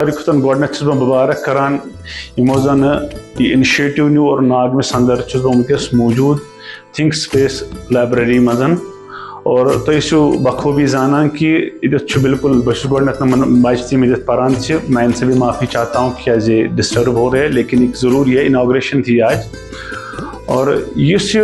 گۄڈنٮ۪تھ بہٕ مُبارک کران یِمو زن یہِ اِنِشیٹِو نیوٗ اور ناگمس انٛدر چھُس بہٕ وٕنکٮ۪س موٗجوٗد تھِنک سپیس لایبریری منٛز اور تُہۍ ٲسِو بخوٗبی زانان کہ ییٚتٮ۪تھ چھُ بالکل بہٕ چھُس گۄڈنٮ۪تھ یِمن بچہِ تہِ یِم ییٚتٮ۪تھ پران چھِ میں ان سے بھی معافی چاہتا ہوں کیٛازِ ڈسٹرب ہو رہے لیکن ایک ضرور یہ انوگریشن تھی آج اور یُس یہ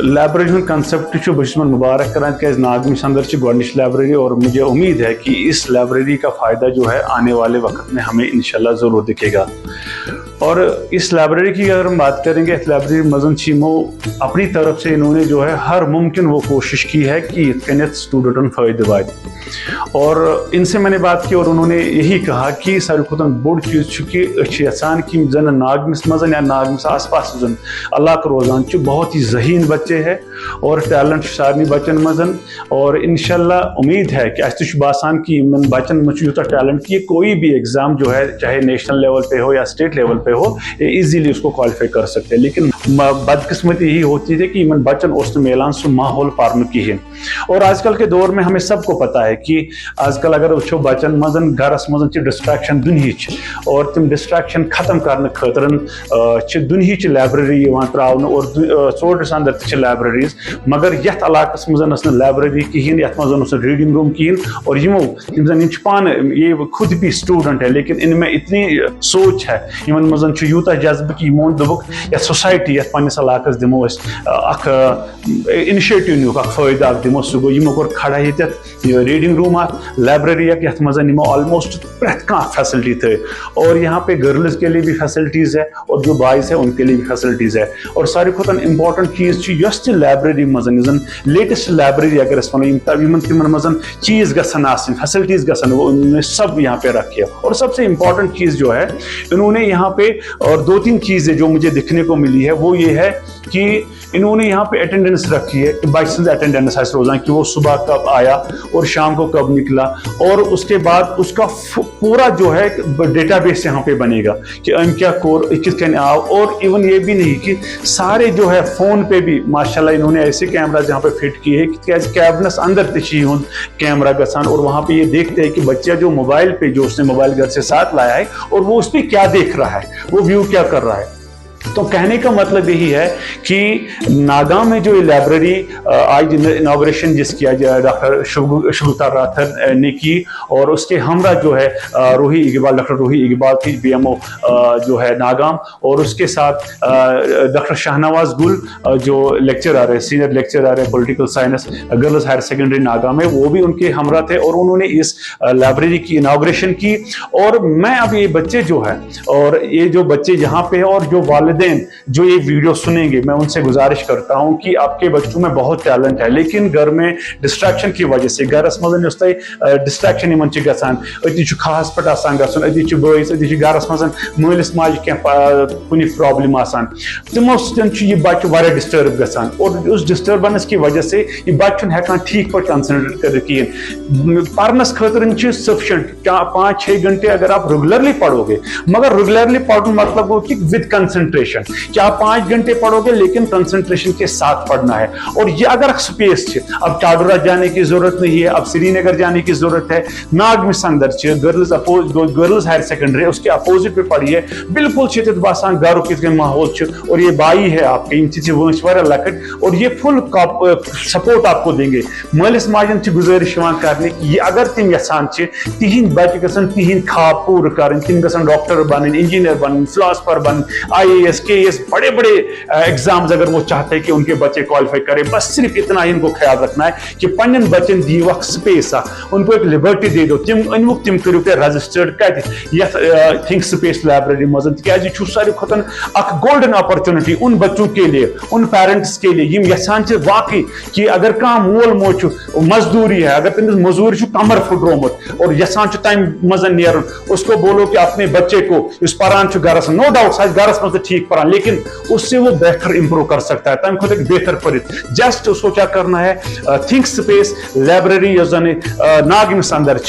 لائبریری ہُنٛد کنسیپٹ چھُ بہٕ چھُس یِمن مُبارک کران کیٛازِ ناگمس اندر چھِ گۄڈنِچ لائبریری اور مجھے امید ہے کہ اس لائبریری کا فائدہ جو ہے آنے والے وقت میں ہمیں انشاءاللہ ضرور دکھے گا. اور اس لائبریری کی اگر ہم بات کریں گے اس لائبریری مزن چیمو اپنی طرف سے انہوں نے جو ہے ہر ممکن وہ کوشش کی ہے کہ یہ کنیت اسٹوڈنٹن فائدہ واتہِ اور ان سے میں نے بات کی اور انہوں نے یہی کہا کہ ساروی کھۄتہٕ بوٚڑ چیٖز چھُ کہ أسۍ چھِ یژھان کہ زن ناگمس منٛز یا ناگمس آس پاس زن علاقہٕ روزان چھُ بہت ہی ذہین بچے ہے اور ٹیلنٹ چھُ سارنٕے بچن منٛز اور انشاءاللہ امید ہے کہ اسہِ تہِ چھُ باسان کہ یِمن بچن منٛز چھُ یوٗتاہ ٹیلنٹ کہ کوئی بھی ایگزام جو ہے چاہے نیشنل لیول پہ ہو یا اسٹیٹ لیول پہ ہو یہ ایزیلی اس کو کوالیفائی کر سکتے ہیں لیکن بدقسمتی یہی ہوتی ہے کہ یِمن بچن اوس نہٕ میلان سُہ ماحول پرنُک کِہیٖنۍ اور آج کل کے دور میں ہمیں سب کو پتہ ہے کہ آج کل اگر وٕچھو بچن منٛز گرس منٛز چھِ ڈسٹریکشن دُنہِچ اور تِم ڈسٹریکشن ختم کرنہٕ خٲطرٕ چھِ دُنہِچ لائبریری یِوان تراونہٕ اور ژوٗرِس انٛدر تہِ چھِ لائبریریز مگر یتھ علاقس منٛز ٲس نہٕ لائبریری کِہیٖنۍ یتھ منٛز اوس نہٕ ریڈنگ روم کِہیٖنۍ اور یِمو یِم زن یِم چھِ پانہٕ یہ خود بھی اسٹوڈنٹ ہے لیکن ان میں اتنی سوچ ہے یِمن منٛز چھُ یوٗتاہ جذبہٕ کہ یِمو دوٚپُکھ یتھ سوسایٹی یتھ پننس علاقس دِمو أسۍ اکھ انِشیٹِو نیوٗکھ اکھ فٲیدٕ اکھ دِمو سُہ گوٚو یِمو کوٚر کھڑا ییٚتٮ۪تھ ریڈنگ روم اکھ لائبریری اکھ یتھ منٛز یِمو آلموسٹ پرٛٮ۪تھ کانٛہہ فیسلٹی تھٲے اور یہاں پہ گرلز کے لیے بھی فیسلٹیز ہے اور جو بوائز ہے ان کے لیے بھی فیسلٹیز ہے اور ساروی کھۄتہٕ امپارٹنٹ چیٖز چھُ یۄس تہِ لائبریری منٛز یُس زن لیٹسٹ لائبریری اگر أسۍ وَنو یِمن تِمن منٛز چیٖز گژھن آسٕنۍ فیسلٹیز گژھن وہ انہوں نے سب یہاں پہ رکھے اور سب سے امپورٹنٹ چیز جو ہے انہوں نے یہاں پہ اور دو تین چیزیں جو مجھے دکھنے کو ملی ہے وہ یہ ہے کہ انہوں نے یہاں پہ اٹینڈنس رکھی ہے کہ بچ سند اٹینڈنس آسہِ روزان کہ وہ صبح کب آیا اور شام کو کب نکلا اور اس کے بعد اس کا پورا جو ہے ڈیٹا بیس یہاں پہ بنے گا کہ ام کیا کور کس کن آو اور ایون یہ بھی نہیں کہ سارے جو ہے فون پہ بھی ماشاءاللہ انہوں نے ایسے کیمراز یہاں پہ فٹ کیے ہیں کہ کیبنس اندر تشی ہوں کیمرہ گسان اور وہاں پہ یہ دیکھتے ہیں کہ بچہ جو موبائل پہ جو اس نے موبائل گھر سے ساتھ لایا ہے اور وہ اس پہ کیا دیکھ رہا ہے وہ ویو کیا کر رہا ہے. تو کہنے کا مطلب یہی ہے کہ ناگام میں جو یہ لائبریری آج انوگریشن جس کیا ڈاکٹر شگفتہ راتھر نے کی اور اس کے ہمراہ جو ہے روحی اقبال ڈاکٹر روحی اقبال کی بی ایم او جو ہے ناگام اور اس کے ساتھ ڈاکٹر شاہنواز گل جو لیکچرر ہے سینئر لیکچرر ہے political science girls higher secondary Nagam میں وہ بھی ان کے ہمراہ تھے اور انہوں نے اس لائبریری کی انوگریشن کی اور میں اب یہ بچے جو ہے اور یہ جو بچے یہاں پہ اور جو والدین جو یہ ویڈیو سنیں گے میں ان سے گزارش کرتا ہوں کہ آپ کے بچوں میں بہت ٹیلنٹ ہے لیکن گھر میں ڈسٹریکشن کی وجہ سے گھرس مزن یُس تۄہہِ ڈسٹریکشن یِمن چھِ گژھان أتی چھُ کھہس پٮ۪ٹھ آسان گژھُن أتی چھُ بٲیِس أتی چھُ گھرس منٛز مٲلِس ماجہِ کینٛہہ کُنہِ پرابلم آسان تِمو سۭتۍ چھُ یہِ بچہِ واریاہ ڈسٹرب گژھان اور اس ڈسٹربنس کی وجہ سے یہِ بچہِ چھُنہٕ ہٮ۪کان ٹھیٖک پٲٹھۍ کنسنٹریٹ کٔرِتھ کِہیٖنۍ پرنس خٲطرٕ چھِ سفیشنٹ 5-6 گھنٹے اگر آپ ریگولرلی پڑھو گے مگر ریگولرلی پڑھنے مطلب گو کہ ود کنسنٹریشن کیا آپ 5 گھنٹے پڑھو گے لیکن کنسنٹریشن کے ساتھ پڑھنا ہے اور یہ اگر سپیس اب چاڈورہ جانے کی ضرورت نہیں ہے اب سری نگر جانے کی ضرورت ہے ناگمس اندر گرلز ہائر سیکنڈری اس کے اپوزٹ پہ پڑھی ہے بالکل چھت باسان گھر کت ماحول اور یہ بائی ہے آپ کے وٲنس واریاہ لکٹ اور یہ فل سپورٹ آپ کو دیں گے مٲلِس ماجن چھ گزارش کرنے یہ اگر تم یژھان تہند بچہ گژھن تہند خواب پور کریں تم گژھن ڈاکٹر بنن انجینئر بنن فلاسفر بنن IAS KAS بڑے بڑے ایگزامز اگر وہ چاہتے ہیں کہ ان کے بچے کوالیفائی کریں بس صرف اتنا ہی ان کو خیال رکھنا ہے کہ پنن بچن دیو اکھ سپیس ان کو ایک لبرٹی دے دو تم کرو تُہۍ رجسٹرڈ کتہِ یتھ تھنک سپیس لائبریری مز تکیازِ چھُ ساروی کھۄتہٕ اکھ گولڈن اپرچونٹی ان بچوں کے لیے ان پیرنٹس کے لیے یم یژھان چھِ واقعی کہ اگر کانٛہہ مول موج چھُ مزدوری ہے اگر تٔمِس مزوٗرۍ چھُ کمر پھٕٹرومُت اور یژھان چھُ تمہِ منٛز نیرُن اس کو بولو کہ اپنے بچے کو یُس پران چھُ گرس نو ڈاؤٹ سُہ آسہِ گرس منٛز تہِ ٹھیٖک ठीक पढ़ा, लेकिन उससे वो बेहतर इंप्रूव कर सकता है, तम खुद एक बेहतर पढ़ित जस्ट उसको क्या करना है, थिंक स्पेस लाइब्रेरी जो जन नागमिस अंदर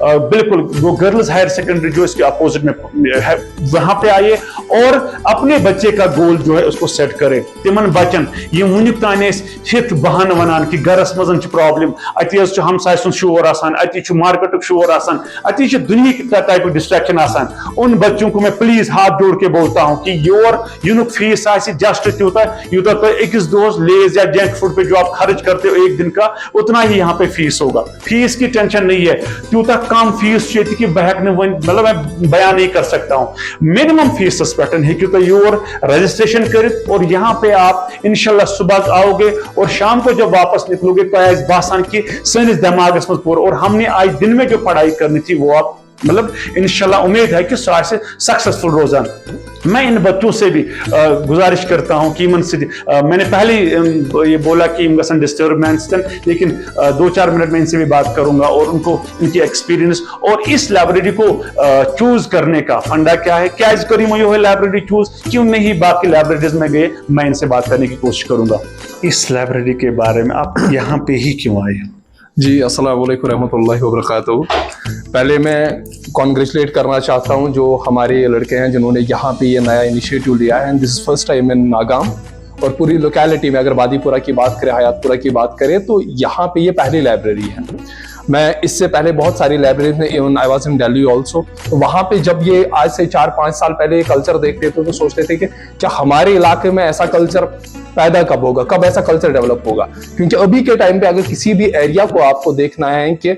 बिल्कुल वो गर्ल्स हायर सेकेंडरी जो इसके अपोजिट में है वहां पे आइए और अपने बच्चे का गोल जो है उसको सेट करे। तिमन बचन ये वुनिक तान हित बहान वनान कि गरस मजन प्रॉब्लम, अति हमसाय सुन शोर आसान, अति मार्केट शोर आसान, अति दुनिया टाइप डिस्ट्रैक्शन आसान, उन बच्चों को मैं प्लीज हाथ जोड़ के बोलता हूं कि योर यूनिक फीस जस्ट त्यूता यूता तो एक दोस्त लेज या जंक फूड पे जो आप खर्च करते हो एक दिन का उतना ही यहाँ पे फीस होगा। फीस की टेंशन नहीं है, त्यूता कम फीस कि बहक मतलब मैं बयान नहीं कर सकता हूं। मिनिमम फीस पे योर रजिस्ट्रेशन कर और यहाँ पे आप इंशाल्लाह सुबह आओगे और शाम को जब वापस निकलोगे तो आज बासान की सनिस दिमागस में पूरा, और हमने आज दिन में जो पढ़ाई करनी थी वो आप मतलब इंशाल्लाह उम्मीद है कि से सक्सेसफुल रोजान। मैं इन बच्चों से भी गुजारिश करता हूं कि मैंने पहले ये बोला कि डिस्टर्बेंस, लेकिन 2-4 मिनट में इनसे भी बात करूंगा और उनको इनकी एक्सपीरियंस और इस लाइब्रेरी को चूज करने का फंडा क्या है, क्या इस करी है लाइब्रेरी चूज, क्यों नहीं बाकी लाइब्रेरीज में गए, मैं इनसे बात करने की कोशिश करूंगा। इस लाइब्रेरी के बारे में आप यहाँ पे ही क्यों आए? जी अस्सलाम वालेकुम रहमतुल्लाहि व बरकातहू। पहले मैं कॉन्ग्रेचुलेट करना चाहता हूं जो हमारे लड़के हैं जिन्होंने यहाँ पे ये नया इनिशिएटिव लिया है, and this is first time in Nagam. और पूरी लोकेलिटी में अगर बादीपुरा की बात करें, हयातपुरा की बात करें, तो यहाँ पे ये पहली लाइब्रेरी है। मैं इससे पहले बहुत सारी लाइब्रेरीज में, even I was in Delhi also, तो वहाँ पे जब ये आज से 4-5 साल पहले ये कल्चर देखते थे तो सोचते थे कि क्या हमारे इलाके में ऐसा कल्चर पैदा कब होगा, कब ऐसा कल्चर डेवलप होगा। क्योंकि अभी के टाइम पे अगर किसी भी एरिया को आपको देखना है कि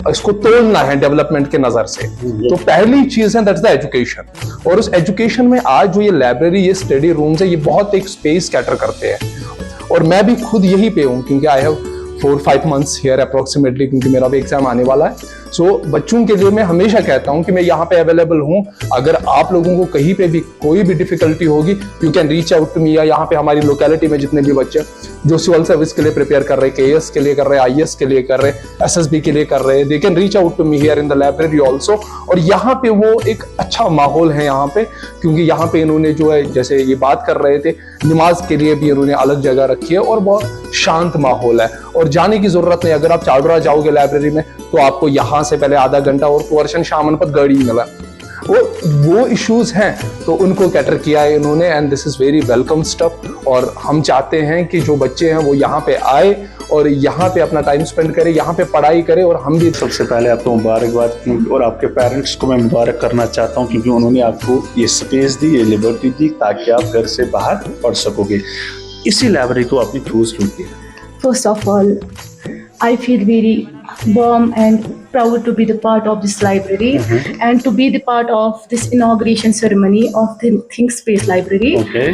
इसको तोड़ना है डेवलपमेंट के नजर से, तो पहली चीज है दैट्स द एजुकेशन। और उस एजुकेशन में आज जो ये लाइब्रेरी, ये स्टडी रूम्स है, ये बहुत एक स्पेस कैटर करते हैं। और मैं भी खुद यही पे हूँ क्योंकि I have 4-5 months here approximately, क्योंकि मेरा भी एग्जाम आने वाला है। सो बच्चों के लिए मैं हमेशा कहता हूँ कि मैं यहाँ पे अवेलेबल हूँ। अगर आप लोगों को कहीं पे भी कोई भी डिफिकल्टी होगी, you can reach out to me. या यहाँ पे हमारी लोकेलिटी में जितने भी बच्चे जो सिविल सर्विस के लिए प्रिपेयर कर रहे हैं, KS के लिए कर रहे हैं, IAS के लिए कर रहे हैं, SSB के लिए कर रहे हैं, they can reach out to me here in the library also. और यहाँ पे वो एक अच्छा माहौल है यहाँ पे, क्योंकि यहाँ पे इन्होंने जो है, जैसे ये बात कर रहे थे, नमाज के लिए भी इन्होंने अलग जगह रखी है और बहुत शांत माहौल है। और जाने की जरूरत नहीं, अगर आप चावड़ा जाओगे लाइब्रेरी में तो आपको यहाँ से पहले आधा घंटा और वर्षन शामन पर गाड़ी मिला। वो इश्यूज हैं तो उनको कैटर किया है इन्होंने, and this is very welcome stuff. और हम चाहते हैं कि जो बच्चे हैं वो यहाँ पे आए और यहाँ पे अपना टाइम स्पेंड करे, यहाँ पे पढ़ाई करे। और हम भी सबसे पहले आपको मुबारकबाद की, और आपके पेरेंट्स को मैं मुबारक करना चाहता हूँ क्योंकि उन्होंने आपको ये स्पेस दी, ये लिबर्टी दी ताकि आप घर से बाहर पढ़ सकोगे। इसी लाइब्रेरी को आपने चूज क्यों किया? First of all, I feel very warm and proud to be the part of this library and to be the part of this inauguration ceremony of the Think Space Library. Okay.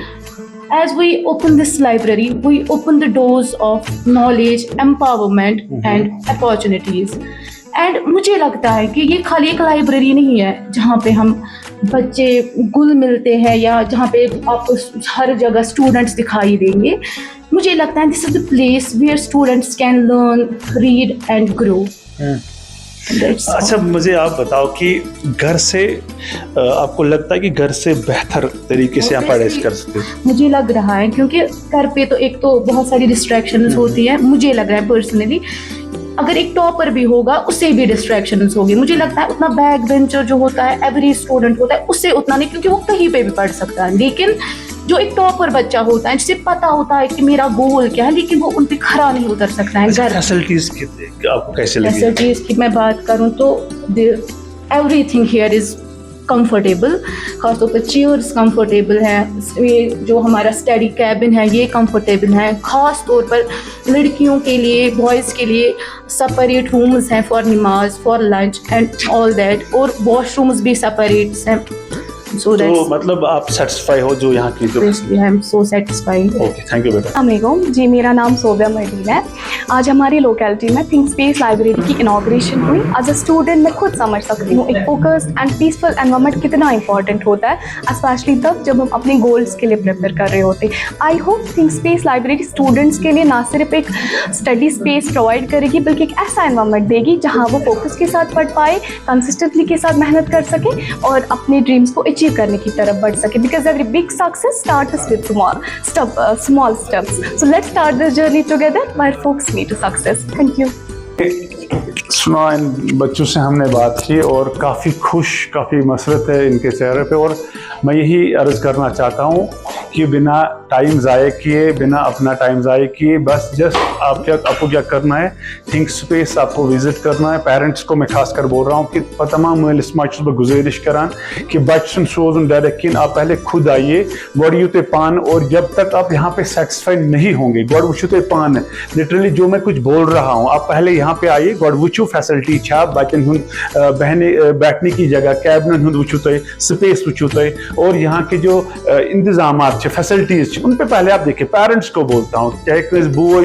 As we open this library, we open the doors of knowledge, empowerment and opportunities. And मुझे लगता है कि ये खाली एक library नहीं है जहाँ पे हम बच्चे घुल मिलते हैं या जहाँ पे आपको हर जगह स्टूडेंट्स दिखाई देंगे। मुझे लगता है this is the place where students can learn, read and grow. अच्छा, मुझे आप बताओ कि घर से आपको लगता है कि घर से बेहतर तरीके से आप पढ़ाई कर सकते हो? मुझे लग रहा है क्योंकि घर पे तो एक तो बहुत सारी डिस्ट्रैक्शंस होती है। मुझे लग रहा है पर्सनली अगर एक टॉपर भी होगा उससे भी डिस्ट्रैक्शंस होगी। मुझे लगता है उतना बैक बेंचर जो होता है, एवरेज स्टूडेंट होता है, उससे उतना नहीं, क्योंकि वो कहीं पे भी पढ़ सकता है। लेकिन जो एक टॉपर बच्चा होता है जिसे पता होता है कि मेरा गोल क्या है, लेकिन वो उन पे खरा नहीं उतर सकता है। फैसिलिटीज आपको कैसे लगी? फैसिलिटीज की मैं बात करूँ तो एवरीथिंग हियर इज कंफर्टेबल। खासतौर पर चेयर्स कंफर्टेबल हैं, ये जो हमारा स्टडी कैबिन है ये कंफर्टेबल है। ख़ास तौर पर लड़कियों के लिए, बॉयज़ के लिए सेपरेट रूम्स हैं फॉर नमाज, for lunch and all that, और वॉशरूम्स भी सेपरेट्स हैं। तो मतलब आप सेटिस्फाई हो जो यहाँ की? I am so satisfied. Okay, thank you बेटा। अस्सलाम जी, मेरा नाम सोबिया मर्दीन है। आज हमारी लोकेलिटी में थिंक स्पेस लाइब्रेरी की इनॉग्रेशन हुई। एज अ स्टूडेंट मैं खुद समझ सकती हूँ एक फोकस्ड एंड पीसफुल एनवायरनमेंट कितना इंपॉर्टेंट होता है, स्पेशली तब जब हम अपने गोल्स के लिए प्रिपेयर कर रहे होते। I hope think space library students के लिए ना सिर्फ एक स्टडी स्पेस प्रोवाइड करेगी बल्कि एक ऐसा एनवायरनमेंट देगी जहाँ वो फोकस के साथ पढ़ पाए, कंसिस्टेंटली के साथ मेहनत कर सके और अपने ड्रीम्स को अचीव अचीव करने की तरफ बढ़ सके, because every big success starts with small steps. So let's start this journey together where folks meet to success. Thank you. सुना, इन बच्चों से हमने बात की और काफ़ी खुश, काफ़ी मसरत है इनके चेहरे पे, और मैं यही अर्ज़ करना चाहता हूँ कि बिना टाइम ज़ाये किए, बिना अपना टाइम ज़ाये किए, बस जस्ट आपको क्या करना है, थिंक स्पेस आपको विज़िट करना है। पेरेंट्स को मैं खास कर बोल रहा हूँ कि तमाम मालिस माज गुजारिश करान कि बच्चन सोजन डायरेक्ट किन आप पहले खुद आइए, गॉड यूते पान, और जब तक आप यहाँ पे सेटिस्फाइड नहीं होंगे, गॉड वुचुते पान है लिटरली जो मैं कुछ बोल रहा हूँ, आप पहले यहाँ पे आइए, गॉड वुचु फैसिलिटी छा बच्चन हुन बैठने की जगह, कैबिन हुन वुचुते, स्पेस वुचुते, और यहाँ के जो इंतजाम फैसिलिटीज उन पे पहले आप देखिए। पेरेंट्स को बोलता हूँ, चाहे किस बुआ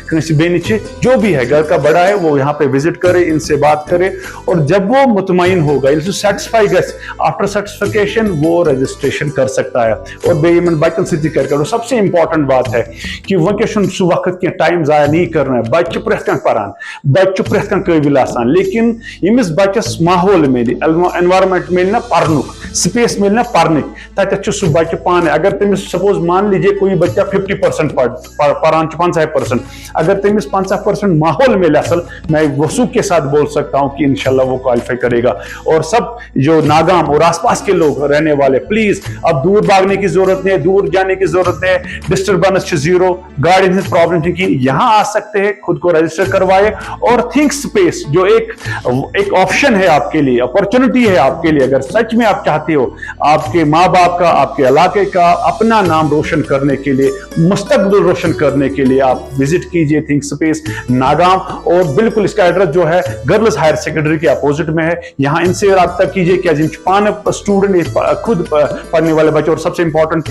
किसी बेनी जो भी है, घर का बड़ा है, वो यहाँ पे विजिट करे, इनसे बात करे, और जब वो मुतमईन होगा, सेटिस्फाई गस, आफ्टर सेटिस्फिकेशन वो रजिस्ट्रेशन कर सकता है। और बेईमान बच्चन से कर सबसे इंपॉर्टेंट बात है कि वंकन सह वक्त की टाइम जाया नहीं करना है। बच्चे प्रेथ कन पान, बच्चे प्रेथ कन काबिल आसान, लेकिन यमिस बच्चस माहौल मिले, एनवायरनमेंट मिले ना पर्नुक, स्पेस मिले ना पर्निक, तक सह बच्चे पान, अगर तमिस सपोज मान लीजिए कोई बच्चा 50% पढ़ान 50%, अगर तमिस 50% माहौल मिले असल, मैं वसूख के साथ बोल सकता हूँ कि इंशाल्लाह वो क्वालिफाई करेगा। और सब जो नागाम और आसपास के लोग रहने वाले, प्लीज अब दूर भागने की जरूरत नहीं है, दूर जाने की जरूरत नहीं है, डिस्टर्बेंस जीरो, गाड़ी प्रॉब्लम थी, यहाँ आ सकते हैं, खुद को रजिस्टर करवाए। और थिंक स्पेस जो एक ऑप्शन है आपके लिए, अपॉर्चुनिटी है आपके लिए, अगर सच में आप चाहते हो आपके माँ बाप का, आपके इलाके का, अपना नाम रोशन करने के लिए, मुस्तकबिल रोशन करने के लिए, आप विजिट कीजिए थिंक स्पेस नागाम। और बिल्कुल इसका एड्रेस जो है गर्ल्स हायर सेकेंडरी के अपोजिट में है, यहाँ इनसे रब्ता कीजिए क्या जिन पान स्टूडेंट खुद पढ़ने वाले बच्चे। और सबसे important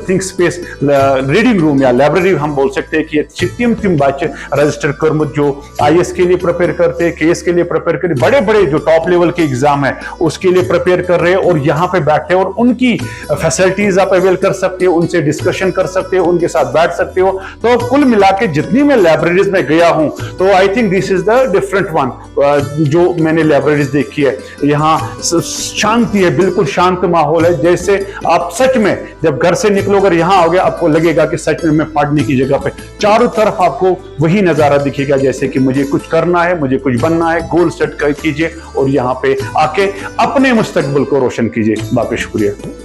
think space reading room या लाइब्रेरी हम बोल सकते हैं कि तिम बच्चे रजिस्टर करमुत जो IAS के लिए प्रिपेयर करते हैं, KS के लिए प्रिपेयर करते, बड़े बड़े जो टॉप लेवल के एग्जाम है उसके लिए प्रिपेयर कर रहे हैं, और यहाँ पे बैठे और उनकी फैसिलिटीज आप अवेल कर सकते हो, उनसे डिस्कशन कर सकते हो, उनके साथ बैठ सकते हो। तो कुल मिला के जितनी मैं लाइब्रेरीज में गया हूं, तो I think this is the different one जो मैंने लाइब्रेरीज देखी है। यहाँ शांति है, बिल्कुल शांत माहौल है, जैसे आप सच में जब घर से निकलोगे यहाँ आओगे, आपको लगेगा कि सच में मैं पढ़ने की जगह पे, चारों तरफ आपको वही नजारा दिखेगा जैसे कि मुझे कुछ करना है, मुझे कुछ बनना है, गोल सेट कीजिए और यहाँ पे आके अपने मुस्तकबिल को रोशन कीजिए। बाकी शुक्रिया।